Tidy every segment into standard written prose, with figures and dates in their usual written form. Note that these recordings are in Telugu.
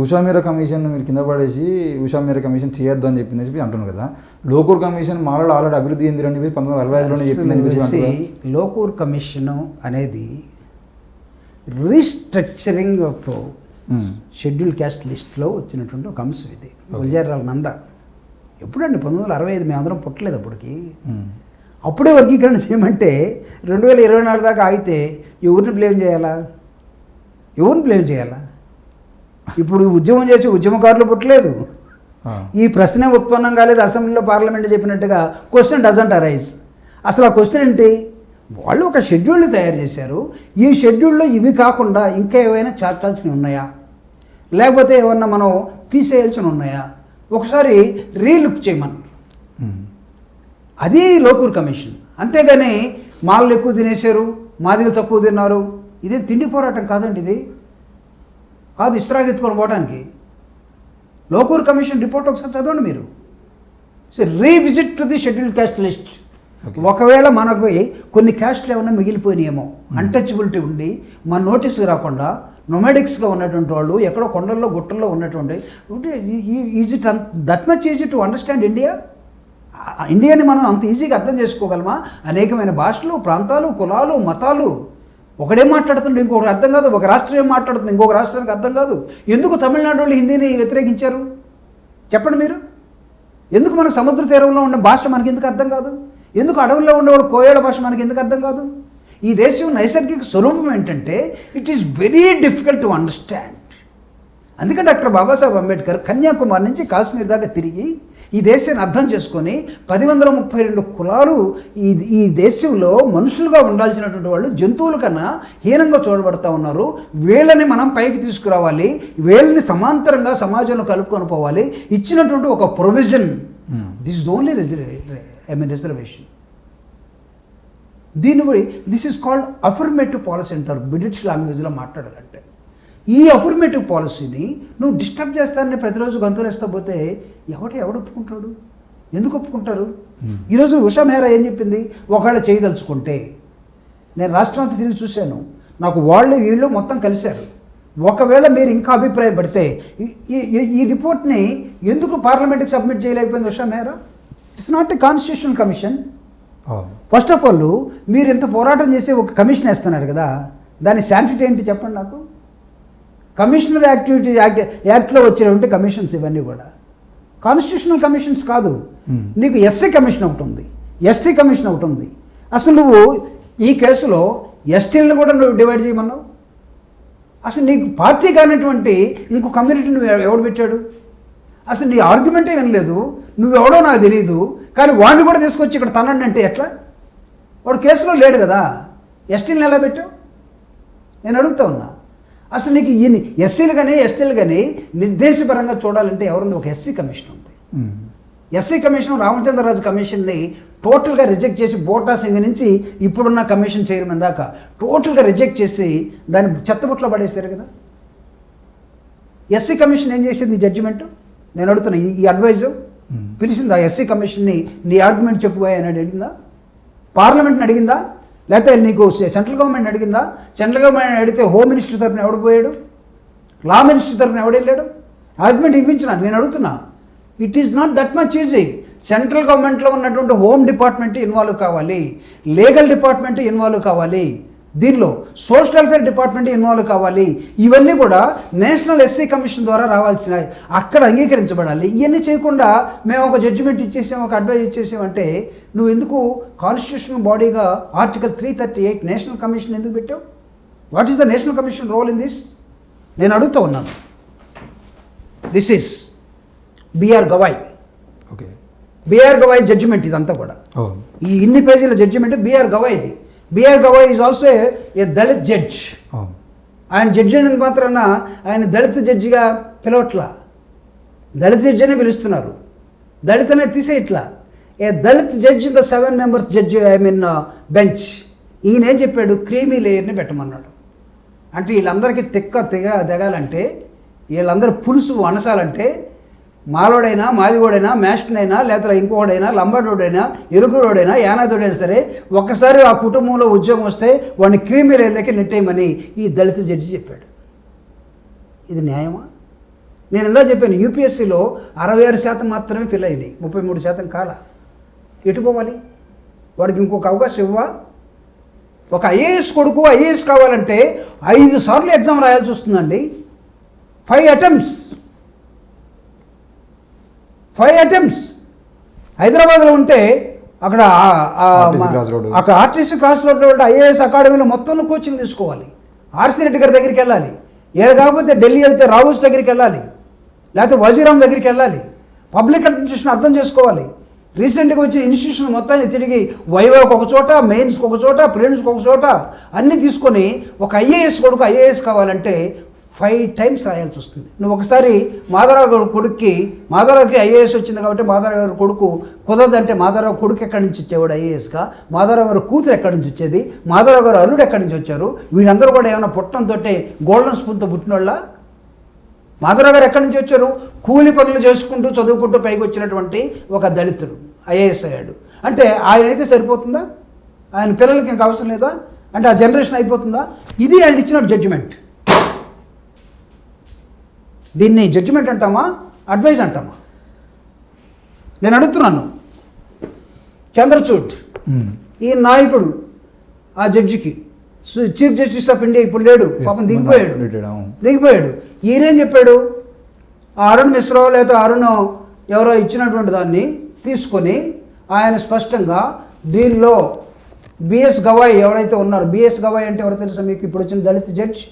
ఉషా మీరా కమిషన్ మీరు కింద పడేసి ఉషా మీరా కమిషన్ చేయొద్దు అని చెప్పి అంటున్నారు కదా. లోకూర్ కమిషన్ మాలలో ఆల్రెడీ అభివృద్ధి చెందిరు అని చెప్పి 1965లోనే చెప్పింది. లోకూర్ కమిషన్ అనేది రీస్ట్రక్చరింగ్ ఆఫ్ షెడ్యూల్ క్యాస్ట్ లిస్ట్లో వచ్చినటువంటి ఒక అంశం ఇది. గుల్జారాల నంద ఎప్పుడండి 1965 మేమందరం పుట్టలేదు అప్పటికి. అప్పుడే వర్గీకరణ చేయమంటే 2024 దాకా ఆగితే ఎవరిని బ్లేమ్ చేయాలా? ఇప్పుడు ఉద్యమం చేసి ఉద్యమకారులు పుట్టలేదు. ఈ ప్రశ్నే ఉత్పన్నం కాలేదు. అసెంబ్లీలో పార్లమెంట్ చెప్పినట్టుగా క్వశ్చన్ డజంట్ అరైజ్. అసలు ఆ క్వశ్చన్ ఏంటి? వాళ్ళు ఒక షెడ్యూల్ని తయారు చేశారు. ఈ షెడ్యూల్లో ఇవి కాకుండా ఇంకా ఏవైనా చేర్చాల్సినవి ఉన్నాయా, లేకపోతే ఏమన్నా మనం తీసేయాల్సి ఉన్నాయా, ఒకసారి రీలుక్ చేయమని. అది లోకూర్ కమిషన్. అంతేగాని మాలలు ఎక్కువ తినేశారు, మాదిగలు తక్కువ తిన్నారు, ఇదే తిండి పోరాటం కాదండి. ఇది కాదు ఇస్త్రాగెత్తుకొని పోవడానికి. లోకూర్ కమిషన్ రిపోర్ట్ ఒకసారి చదవండి మీరు. So revisit to the schedule caste list. ఒకవేళ మనకు కొన్ని క్యాస్ట్లు ఏమన్నా మిగిలిపోయినాయేమో, అన్టచబిలిటీ ఉండి మన నోటీస్కి రాకుండా నొమాడిక్స్గా ఉన్నటువంటి వాళ్ళు, ఎక్కడో కొండల్లో గుట్టల్లో ఉన్నటువంటి, is it that much easy to understand ఇండియాని మనం అంత ఈజీగా అర్థం చేసుకోగలమా? అనేకమైన భాషలు, ప్రాంతాలు, కులాలు, మతాలు. ఒకడే మాట్లాడుతుండే ఇంకొకటి అర్థం కాదు, ఒక రాష్ట్రం ఏం మాట్లాడుతుంది ఇంకొక రాష్ట్రానికి అర్థం కాదు. ఎందుకు తమిళనాడు వాళ్ళు హిందీని వ్యతిరేకించారు చెప్పండి మీరు? ఎందుకు మనకు సముద్ర తీరంలో ఉన్న భాష మనకి ఎందుకు అర్థం కాదు? ఎందుకు అడవుల్లో ఉండేవాడు కోయేళ్ళ భాష మనకి ఎందుకు అర్థం కాదు? ఈ దేశం నైసర్గిక స్వరూపం ఏంటంటే it is very difficult to understand. అందుకే డాక్టర్ బాబాసాహెబ్ అంబేద్కర్ కన్యాకుమారి నుంచి కాశ్మీర్ దాకా తిరిగి ఈ దేశాన్ని అర్థం చేసుకొని 1032 కులాలు ఈ దేశంలో మనుషులుగా ఉండాల్సినటువంటి వాళ్ళు జంతువుల కన్నా హీనంగా చూడబడతా ఉన్నారు. వీళ్ళని మనం పైకి తీసుకురావాలి, వీళ్ళని సమాంతరంగా సమాజంలో కలుపుకొని పోవాలి. ఇచ్చినటువంటి ఒక provision, this is only reservation. This is called affirmative policy అంటారు బ్రిటిష్ లాంగ్వేజ్లో మాట్లాడాలంటే. ఈ అఫర్మేటివ్ పాలసీని నువ్వు డిస్టర్బ్ చేస్తానని ప్రతిరోజు గంతులేస్తా పోతే ఎవడు ఒప్పుకుంటాడు? ఎందుకు ఒప్పుకుంటారు? ఈరోజు ఉషా మెహ్రా ఏం చెప్పింది? ఒకవేళ చేయదలుచుకుంటే, నేను రాష్ట్రం అంతా తిరిగి చూశాను, నాకు వాళ్ళు వీళ్ళు మొత్తం కలిశారు. ఒకవేళ మీరు ఇంకా అభిప్రాయపడితే ఈ రిపోర్ట్ని ఎందుకు పార్లమెంట్కి సబ్మిట్ చేయలేకపోయింది Usha Mehra? It's not a constitutional commission. First of all మీరు ఇంత పోరాటం చేసి ఒక కమిషన్ వేస్తున్నారు కదా, దాని శాంటిటీ ఏంటి చెప్పండి నాకు. కమిషనర్ యాక్ట్లో వచ్చినటువంటి కమిషన్స్ ఇవన్నీ కూడా కాన్స్టిట్యూషనల్ కమిషన్స్ కాదు. నీకు ఎస్సీ కమిషన్ ఒకటి ఉంది, ఎస్టీ కమిషన్ ఒకటి ఉంది. అసలు నువ్వు ఈ కేసులో ఎస్టీలను కూడా నువ్వు డివైడ్ చేయమన్నావు. అసలు నీకు పార్టీ కానటువంటి ఇంకో కమ్యూనిటీని ఎవడు పెట్టాడు? అసలు నీ ఆర్గ్యుమెంటే వినలేదు, నువ్వెవడో నాకు తెలియదు, కానీ వాడిని కూడా తీసుకొచ్చి ఇక్కడ తనండి అంటే ఎట్లా? వాడు కేసులో లేడు కదా, ఎస్టీలను ఎలా పెట్టావు? నేను అడుగుతా ఉన్నా. అసలు నీకు ఈ ఎస్సీలు కానీ ఎస్టీలు కానీ నిర్దేశపరంగా చూడాలంటే ఎవరుంది? ఒక ఎస్సీ కమిషన్ ఉంది. ఎస్సీ కమిషన్ రామచంద్రరాజు కమిషన్ని టోటల్గా రిజెక్ట్ చేసి, బోటా సింగ్ నుంచి ఇప్పుడున్న కమిషన్ చైర్మన్ దాకా టోటల్గా రిజెక్ట్ చేసి దాన్ని చెత్తబుట్లో పడేశారు కదా. ఎస్సీ కమిషన్ ఏం చేసింది? ఈ జడ్జిమెంటు నేను అడుగుతున్నా. ఈ అడ్వైజు పిలిచిందా ఎస్సీ కమిషన్ని? నీ ఆర్గ్యుమెంట్ చెప్పుకోయా అని అడిగిందా? పార్లమెంట్ని అడిగిందా? లేకపోతే నీకు సెంట్రల్ గవర్నమెంట్ అడిగిందా? సెంట్రల్ గవర్నమెంట్ అడిగితే హోమ్ మినిస్టర్ తరఫున ఎవడు పోయాడు? లా మినిస్టర్ తరఫున ఎవడు వెళ్ళాడు? ఆర్గ్యుమెంట్ ఇప్పించిన నేను అడుగుతున్నా. It is not that much easy. Central గవర్నమెంట్లో ఉన్నటువంటి హోమ్ డిపార్ట్మెంట్ ఇన్వాల్వ్ కావాలి, లీగల్ డిపార్ట్మెంట్ ఇన్వాల్వ్ కావాలి, దీనిలో సోషల్ వెల్ఫేర్ డిపార్ట్మెంట్ ఇన్వాల్వ్ కావాలి. ఇవన్నీ కూడా నేషనల్ ఎస్సీ కమిషన్ ద్వారా రావాల్సినవి, అక్కడ అంగీకరించబడాలి. ఇవన్నీ చేయకుండా మేము ఒక జడ్జిమెంట్ ఇచ్చేసాం, ఒక అడ్వైజ్ ఇచ్చేసామంటే నువ్వు ఎందుకు కాన్స్టిట్యూషనల్ బాడీగా ఆర్టికల్ 338 నేషనల్ కమిషన్ ఎందుకు పెట్టావు? What is the national commission role in this? నేను అడుగుతూ ఉన్నాను. This is B R Gavai. Okay, B R Gavai judgement ఇదంతా కూడా. ఈ ఇన్ని పేజీల జడ్జిమెంట్ బిఆర్ గవాయ్ది. B R Gavai is also a Dalit judge. ఆయన జడ్జి అయినందుకు మాత్రాన ఆయన దళిత జడ్జిగా పిలవట్లా, దళిత జడ్జి అనే పిలుస్తున్నారు. దళిత్ అనేది తీసేయట్లా. A Dalit judge the 7 members judge bench. ఈయన ఏం చెప్పాడు? క్రీమీ లేయర్ని పెట్టమన్నాడు. అంటే వీళ్ళందరికీ తెగాలంటే, వీళ్ళందరూ పులుసు అనసాలంటే, మాలోడైనా మాదిగోడైనా మ్యాస్టనైనా లేకపోతే ఇంకోడైనా లంబాడోడైనా ఎరుకురోడైనా యానాదోడైనా సరే ఒక్కసారి ఆ కుటుంబంలో ఉద్యోగం వస్తే వాడిని క్రీమీ లేయర్లకి నెట్టేయమని ఈ దళిత జడ్జి చెప్పాడు. ఇది న్యాయమా? నేను ఇందా చెప్పాను, యూపీఎస్సీలో 66% మాత్రమే ఫిల్ అయినాయి, 33% కాల. ఎటు పోవాలి? వాడికి ఇంకొక అవకాశం ఇవ్వా? ఒక ఐఏఎస్ కొడుకు ఐఏఎస్ కావాలంటే 5 సార్లు ఎగ్జామ్ రాయాల్సి వస్తుందండి. 5 అటెంప్ట్స్. హైదరాబాద్లో ఉంటే అక్కడ ఆర్టీసీ క్రాస్ రోడ్లో ఉంటే ఐఏఎస్ అకాడమీలో మొత్తంలో కోచింగ్ తీసుకోవాలి. ఆర్సీ రెడ్డి గారి దగ్గరికి వెళ్ళాలి. ఏడు కాకపోతే ఢిల్లీ వెళ్తే రావుస్ దగ్గరికి వెళ్ళాలి, లేకపోతే వజీరామ్ దగ్గరికి వెళ్ళాలి. పబ్లిక్ అడ్మినిస్ట్రేషన్ అర్థం చేసుకోవాలి. రీసెంట్గా వచ్చిన ఇన్స్టిట్యూషన్ మొత్తాన్ని తిరిగి వైవాకి ఒక చోట, మెయిన్స్కి ఒక చోట, ప్రిలిమ్స్కి ఒక చోట అన్నీ తీసుకొని ఒక ఐఏఎస్ కొడుకు ఐఏఎస్ కావాలంటే 5 టైమ్స్ రాయాల్సి వస్తుంది. నువ్వు ఒకసారి మాధవరావు గారి మాధవరావుకి ఐఏఎస్ వచ్చింది కాబట్టి మాధవరావు గారి కొడుకు కుదరదంటే మాధవరావు కొడుకు ఎక్కడి నుంచి వచ్చేవాడు ఐఏఎస్గా, మాధవరావు గారి కూతురు ఎక్కడి నుంచి వచ్చేది, మాధవరావు గారు అల్లుడు ఎక్కడి నుంచి వచ్చారు, వీళ్ళందరూ కూడా ఏమైనా పుట్టడంతో గోల్డెన్ స్పూన్తో పుట్టినోళ్ళ? మాధవరావు గారు ఎక్కడి నుంచి వచ్చారు? కూలి పనులు చేసుకుంటూ చదువుకుంటూ పైకి వచ్చినటువంటి ఒక దళితుడు ఐఏఎస్ అయ్యాడు. అంటే ఆయన అయితే సరిపోతుందా? ఆయన పిల్లలకి ఇంకా అవసరం లేదా? అంటే ఆ జనరేషన్ అయిపోతుందా? ఇది ఆయన ఇచ్చిన జడ్జిమెంట్. దీన్ని జడ్జిమెంట్ అంటామా, అడ్వైజ్ అంటామా? నేను అడుగుతున్నాను. చంద్రచూడ్ ఈ నాయకుడు ఆ జడ్జికి చీఫ్ జస్టిస్ ఆఫ్ ఇండియా ఇప్పుడు లేడు, పాపం దిగిపోయాడు. ఈయనేం చెప్పాడు? అరుణ్ మిశ్రా లేదా అరుణ్ ఎవరో ఇచ్చినటువంటి దాన్ని తీసుకొని ఆయన స్పష్టంగా దీనిలో బిఎస్ గవాయ్ ఎవరైతే ఉన్నారో, బిఎస్ గవాయ్ అంటే ఎవరో తెలుసా మీకు? ఇప్పుడు వచ్చిన దళిత జడ్జి,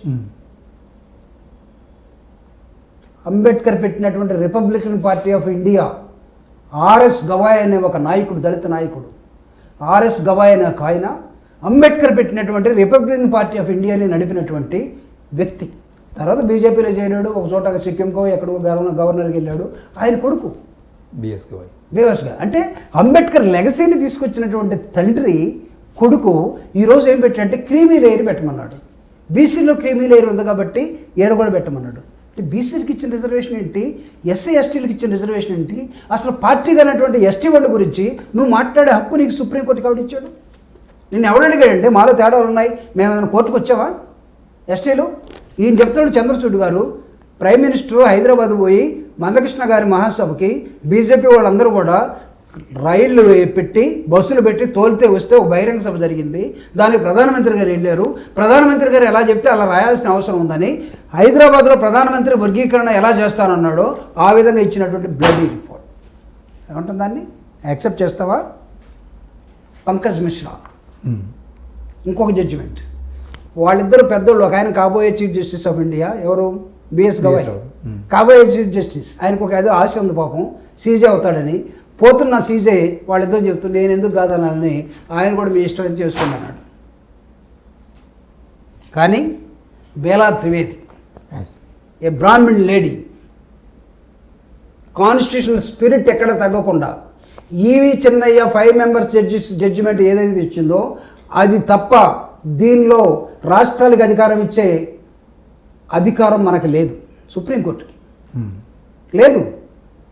అంబేద్కర్ పెట్టినటువంటి Republican party of India RS Gavai అనే ఒక నాయకుడు, దళిత నాయకుడు. ఆర్ఎస్ గవాయ్ అనే ఒక ఆయన అంబేద్కర్ పెట్టినటువంటి రిపబ్లికన్ పార్టీ ఆఫ్ ఇండియాని నడిపినటువంటి వ్యక్తి. తర్వాత బీజేపీలో చేరాడు, ఒక చోట సిక్కింకో ఎక్కడో గవర్నర్కి వెళ్ళాడు. ఆయన కొడుకు బిఎస్ గవాయ్. అంటే అంబేద్కర్ లెగసీని తీసుకొచ్చినటువంటి తండ్రి కొడుకు ఈరోజు ఏం పెట్టాడంటే క్రీమీ లేయర్ పెట్టమన్నాడు. బీసీలో క్రీమీ లేయర్ ఉంది కాబట్టి ఏడు కూడా పెట్టమన్నాడు. అంటే బీసీలకు ఇచ్చిన రిజర్వేషన్ ఏంటి, ఎస్సీ ఎస్టీలకు ఇచ్చిన రిజర్వేషన్ ఏంటి? అసలు పార్టీగా అన్నటువంటి ఎస్టీ వాళ్ళ గురించి నువ్వు మాట్లాడే హక్కు నీకు సుప్రీంకోర్టు కాబట్టి ఇచ్చాడు. నిన్ను ఎవరు అడిగాడంటే మాలో తేడాలు ఉన్నాయి, మేము కోర్టుకు వచ్చావా ఎస్టీలు? ఈయన చెప్తాడు చంద్రచూడ్ గారు, ప్రైమ్ మినిస్టర్ హైదరాబాద్ పోయి మందకృష్ణ గారి మహాసభకి బీజేపీ వాళ్ళందరూ కూడా రైళ్లు పెట్టి బస్సులు పెట్టి తోలితే వస్తే ఒక బహిరంగ సభ జరిగింది. దానికి ప్రధానమంత్రి గారు వెళ్ళారు. ప్రధానమంత్రి గారు ఎలా చెప్తే అలా రాయాల్సిన అవసరం ఉందని హైదరాబాద్లో ప్రధానమంత్రి వర్గీకరణ ఎలా చేస్తానన్నాడో ఆ విధంగా ఇచ్చినటువంటి బ్లడీ రిపోర్ట్ ఏమంటుంది? దాన్ని యాక్సెప్ట్ చేస్తావా? పంకజ్ మిశ్రా ఇంకొక జడ్జిమెంట్. వాళ్ళిద్దరు పెద్దోళ్ళు. ఒక ఆయన కాబోయే చీఫ్ జస్టిస్ ఆఫ్ ఇండియా, ఎవరు? బిఎస్ గవాయ్ కాబోయే చీఫ్ జస్టిస్. ఆయనకు ఒక ఏదో ఆశ ఉంది పాపం, సీజే అవుతాడని. పోతున్న సీజే వాళ్ళిద్దరు చెప్తుంది నేను ఎందుకు కాదనాలని, ఆయన కూడా మీ ఇష్టం అయితే చేసుకుని అన్నాడు. కానీ బేలా త్రివేది, ఏ బ్రాహ్మణ్ లేడీ, కాన్స్టిట్యూషనల్ స్పిరిట్ ఎక్కడ తగ్గకుండా ఈవి చిన్నయ్య 5 మెంబర్స్ జడ్జిమెంట్ ఏదైతే ఇచ్చిందో అది తప్ప దీనిలో రాష్ట్రాలకు అధికారం ఇచ్చే అధికారం మనకు లేదు, సుప్రీంకోర్టుకి లేదు.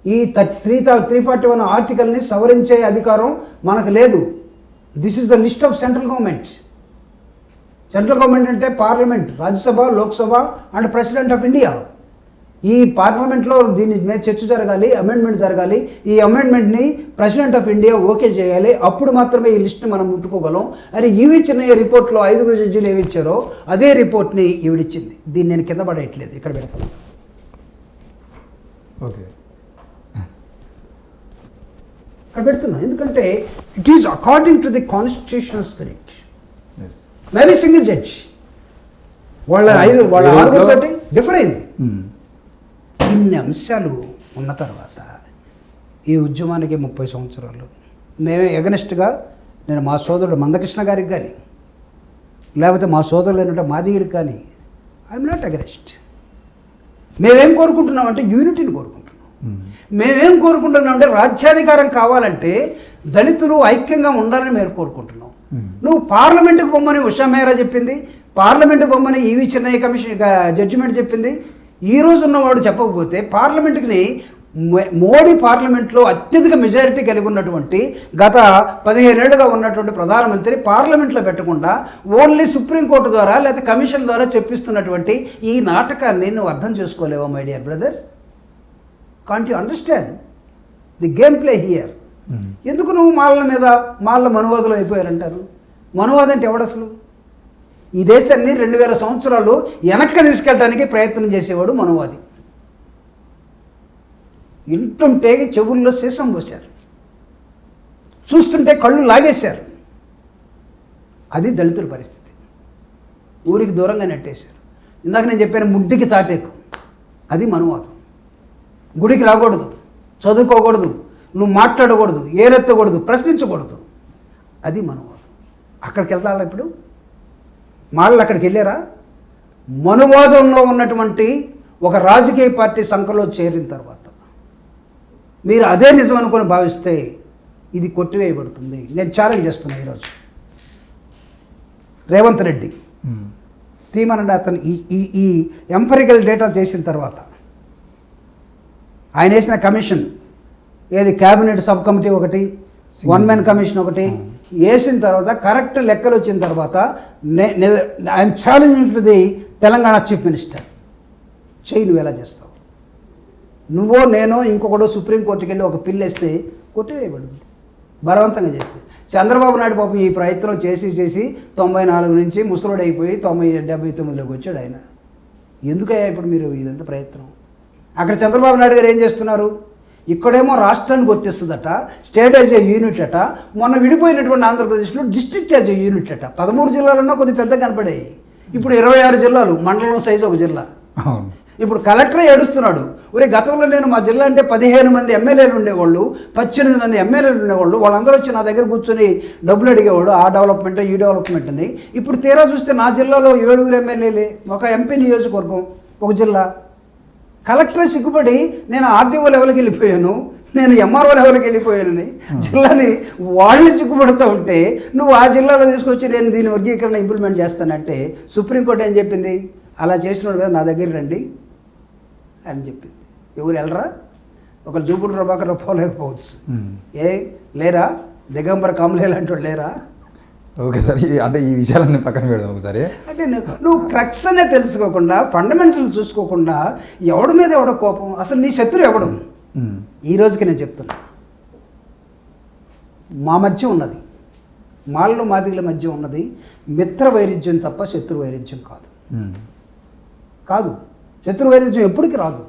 ఈ 341 ఆర్టికల్ని సవరించే అధికారం మనకు లేదు. This is the list of central government. Central government అంటే parliament, Rajya Sabha, Lok Sabha and president of India. ఈ పార్లమెంట్లో దీని మీద చర్చ జరగాలి, అమెండ్మెంట్ జరగాలి. ఈ అమెండ్మెంట్ని ప్రెసిడెంట్ ఆఫ్ ఇండియా ఓకే చేయాలి. అప్పుడు మాత్రమే ఈ లిస్ట్ని మనం ముట్టుకోగలం. అని ఈవి చిన్నయ్య రిపోర్ట్లో 5 జడ్జీలు ఏమి ఇచ్చారో అదే రిపోర్ట్ని ఈవిడిచ్చింది. దీన్ని నేను కింద పడేయట్లేదు, ఇక్కడ పెడతాను. ఓకే, ఇక్కడ పెడుతున్నాను ఎందుకంటే it is according to the constitutional spirit. Maybe single judge వాళ్ళ 6 తోటి డిఫర్ అయింది. ఇన్ని అంశాలు ఉన్న తర్వాత ఈ ఉద్యమానికి 30 సంవత్సరాలు మేమే ఎగనెస్ట్గా, నేను మా సోదరుడు మందకృష్ణ గారికి కానీ లేకపోతే మా సోదరులు ఏంటంటే మాదిగిరికి కానీ ఐఎమ్ నాట్ అగెనెస్ట్. మేమేం కోరుకుంటున్నాం అంటే యూనిటీని కోరుకుంటున్నాం. మేమేం కోరుకుంటున్నాం అంటే రాజ్యాధికారం కావాలంటే దళితులు ఐక్యంగా ఉండాలని మేము కోరుకుంటున్నాం. నువ్వు పార్లమెంటుకు బొమ్మని ఉషా మెహ్రా చెప్పింది, పార్లమెంటుకు బొమ్మని ఈవి చిన్నయ్య కమిషన్ జడ్జిమెంట్ చెప్పింది. ఈరోజు ఉన్నవాడు చెప్పకపోతే పార్లమెంటుకి మోడీ పార్లమెంట్లో అత్యధిక మెజారిటీ కలిగి ఉన్నటువంటి గత 15 ఏళ్ళుగా ఉన్నటువంటి ప్రధానమంత్రి పార్లమెంట్లో పెట్టకుండా ఓన్లీ సుప్రీంకోర్టు ద్వారా లేకపోతే కమిషన్ ద్వారా చెప్పిస్తున్నటువంటి ఈ నాటకాన్ని నువ్వు అర్థం చేసుకోలేవా my dear brother? Can't you understand the game play here? ఎందుకు నువ్వు మాళ్ళ మనువాదులు అయిపోయారంటారు? మనువాదం అంటే ఎవడు అసలు? ఈ దేశాన్ని 2000 సంవత్సరాలు వెనక్కి తీసుకెళ్ళడానికి ప్రయత్నం చేసేవాడు మనువాది. వింటుంటే చెవుల్లో సీసం పోశారు, చూస్తుంటే కళ్ళు లాగేశారు. అది దళితుల పరిస్థితి. ఊరికి దూరంగా నెట్టేశారు. ఇందాక నేను చెప్పాను ముడ్డికి తాటేకు, అది మనువాదం. గుడికి రాకూడదు, చదువుకోకూడదు, నువ్వు మాట్లాడకూడదు, ఏరెత్తకూడదు, ప్రశ్నించకూడదు, అది మనువాదం. అక్కడికి వెళ్తారా ఇప్పుడు? మాళ్ళు అక్కడికి వెళ్ళారా? మనువాదంలో ఉన్నటువంటి ఒక రాజకీయ పార్టీ సంఖలో చేరిన తర్వాత మీరు అదే నిజం అనుకొని భావిస్తే ఇది కొట్టివేయబడుతుంది. నేను ఛాలెంజ్ చేస్తున్నా ఈరోజు. రేవంత్ రెడ్డి తీమనండి, అతను ఈ ఎంఫరికల్ డేటా చేసిన తర్వాత ఆయన వేసిన కమిషన్ ఏది, క్యాబినెట్ సబ్ కమిటీ ఒకటి, 1 man కమిషన్ ఒకటి వేసిన తర్వాత కరెక్ట్ లెక్కలు వచ్చిన తర్వాత I'm challenging to the Telangana chief minister. చెయ్యి, నువ్వు ఎలా చేస్తావు? నువ్వో నేనో ఇంకొకడో సుప్రీంకోర్టుకి వెళ్ళి ఒక పిల్లు వేస్తే కొట్టివేయబడుతుంది బలవంతంగా చేస్తే. చంద్రబాబు నాయుడు పాపం ఈ ప్రయత్నం చేసి 94 నుంచి ముసలుడైపోయి 79లోకి వచ్చాడు ఆయన. ఎందుకయ్యా ఇప్పుడు మీరు ఇదంతా ప్రయత్నం? అక్కడ చంద్రబాబు నాయుడు గారు ఏం చేస్తున్నారు? ఇక్కడేమో రాష్ట్రాన్ని గుర్తిస్తుందట, స్టేట్ యాజ్ ఏ యూనిట్ అట. మొన్న విడిపోయినటువంటి ఆంధ్రప్రదేశ్లో డిస్ట్రిక్ట్ యాజ్ ఏ యూనిట్ అట. 13 జిల్లాలన్నా కొద్ది పెద్ద కనపడాయి. ఇప్పుడు 26 జిల్లాలు, మండలం సైజు ఒక జిల్లా. ఇప్పుడు కలెక్టరే ఏడుస్తున్నాడు, ఒరే గతంలో నేను మా జిల్లా అంటే 15 మంది ఎమ్మెల్యేలు ఉండేవాళ్ళు, 18 మంది ఎమ్మెల్యేలు ఉండేవాళ్ళు, వాళ్ళందరూ వచ్చి నా దగ్గర కూర్చొని డబ్బులు అడిగేవాడు, ఆ డెవలప్మెంట్ ఈ డెవలప్మెంట్ అని. ఇప్పుడు తీరా చూస్తే నా జిల్లాలో 7 ఎమ్మెల్యేలే, ఒక ఎంపీ నియోజకవర్గం, ఒక జిల్లా. కలెక్టరే సిగ్గుపడి నేను ఆర్టీఓ లెవెల్కి వెళ్ళిపోయాను, నేను ఎంఆర్ఓ లెవెల్కి వెళ్ళిపోయానని జిల్లాని వాళ్ళు సిగ్గుపడుతూ ఉంటే నువ్వు ఆ జిల్లాలో తీసుకొచ్చి నేను దీని వర్గీకరణ ఇంప్లిమెంట్ చేస్తానంటే సుప్రీంకోర్టు ఏం చెప్పింది? అలా చేసినాడు కదా నా దగ్గర రండి అని చెప్పింది. ఎవరు వెళ్ళరా? ఒకరు జూపుడు ప్రభాకర్ పోలేకపోవచ్చు, లేరా? దిగంబర కామలే లాంటి వాళ్ళు లేరా? ఓకే సార్, అంటే ఈ విషయాలన్నీ పక్కన పెడదాం ఒకసారి. అంటే నువ్వు క్రక్స్ అనే తెలుసుకోకుండా, ఫండమెంటల్ చూసుకోకుండా ఎవడి మీద ఎవడో కోపం, అసలు నీ శత్రువు ఎవడు? ఈ రోజుకి నేను చెప్తున్నా, మా మధ్య ఉన్నది, మాళ్ళు మాదిగల మధ్య ఉన్నది మిత్ర వైరుధ్యం తప్ప శత్రు వైరుధ్యం కాదు. కాదు, శత్రు వైరుధ్యం ఎప్పటికీ రాదు.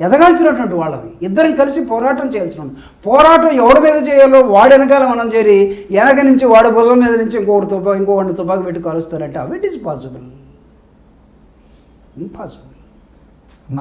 ఎదగాల్సినటువంటి వాళ్ళవి, ఇద్దరం కలిసి పోరాటం చేయాల్సిన పోరాటం ఎవరి మీద చేయాలో వాడు వెనకాల మనం చేరి వెనక నుంచి వాడి భుజం మీద నుంచి ఇంకొకటి తుపాకి పెట్టి కలుస్తారంటే అవి ఇట్ ఈస్ పాసిబుల్? ఇంపాసిబుల్.